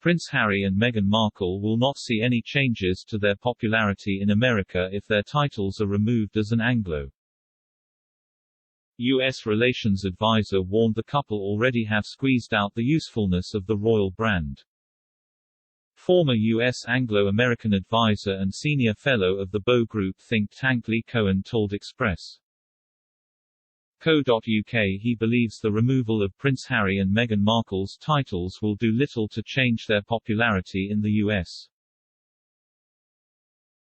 Prince Harry and Meghan Markle will not see any changes to their popularity in America if their titles are removed as an Anglo-US relations advisor warned the couple already have squeezed out the usefulness of the royal brand. Former U.S. Anglo-American advisor and senior fellow of the Bow Group think tank Lee Cohen told Express. Co.uk he believes the removal of Prince Harry and Meghan Markle's titles will do little to change their popularity in the US.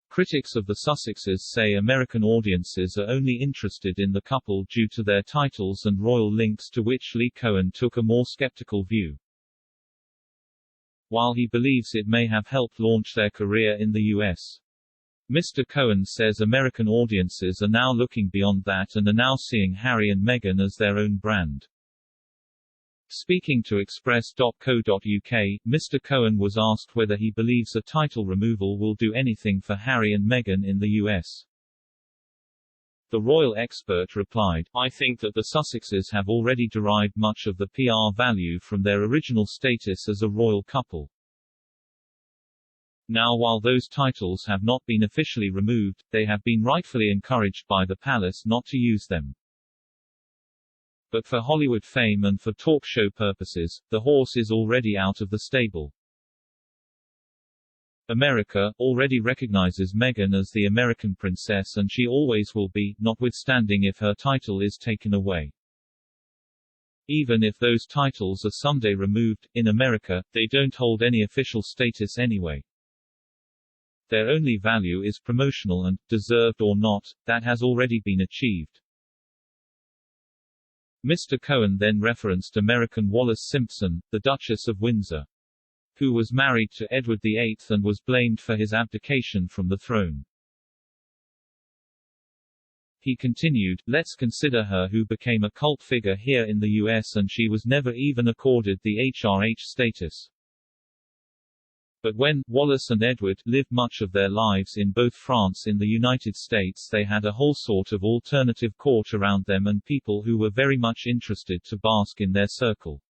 Critics of the Sussexes say American audiences are only interested in the couple due to their titles and royal links, to which Lee Cohen took a more skeptical view. While he believes it may have helped launch their career in the US. Mr. Cohen says American audiences are now looking beyond that and are now seeing Harry and Meghan as their own brand. Speaking to Express.co.uk, Mr. Cohen was asked whether he believes a title removal will do anything for Harry and Meghan in the US. The royal expert replied, "I think that the Sussexes have already derived much of the PR value from their original status as a royal couple. Now, while those titles have not been officially removed, they have been rightfully encouraged by the palace not to use them. But for Hollywood fame and for talk show purposes, the horse is already out of the stable. America already recognizes Meghan as the American princess, and she always will be, notwithstanding if her title is taken away. Even if those titles are someday removed, in America, they don't hold any official status anyway. Their only value is promotional and, deserved or not, that has already been achieved." Mr. Cohen then referenced American Wallis Simpson, the Duchess of Windsor, who was married to Edward VIII and was blamed for his abdication from the throne. He continued, "Let's consider her, who became a cult figure here in the US, and she was never even accorded the HRH status. But when Wallis and Edward lived much of their lives in both France and the United States, they had a whole sort of alternative court around them and people who were very much interested to bask in their circle.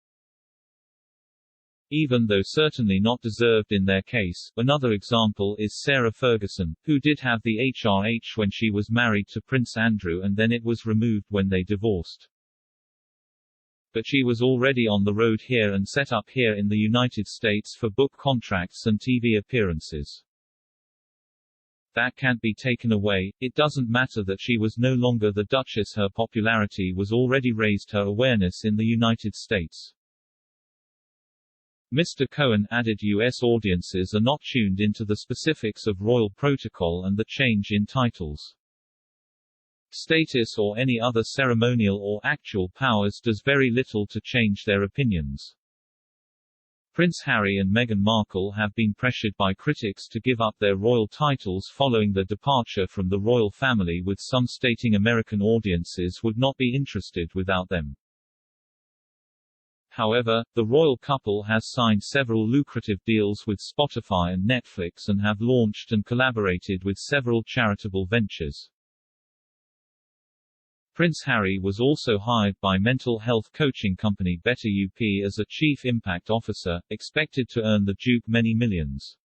Even though certainly not deserved in their case." Another example is Sarah Ferguson, who did have the HRH when she was married to Prince Andrew, and then it was removed when they divorced. But she was already on the road here and set up here in the United States for book contracts and TV appearances. That can't be taken away. It doesn't matter that she was no longer the Duchess, her popularity was already raised, her awareness in the United States. Mr. Cohen added US audiences are not tuned into the specifics of royal protocol and the change in titles. Status or any other ceremonial or actual powers does very little to change their opinions. Prince Harry and Meghan Markle have been pressured by critics to give up their royal titles following their departure from the royal family, with some stating American audiences would not be interested without them. However, the royal couple has signed several lucrative deals with Spotify and Netflix and have launched and collaborated with several charitable ventures. Prince Harry was also hired by mental health coaching company Better UP as a chief impact officer, expected to earn the Duke many millions.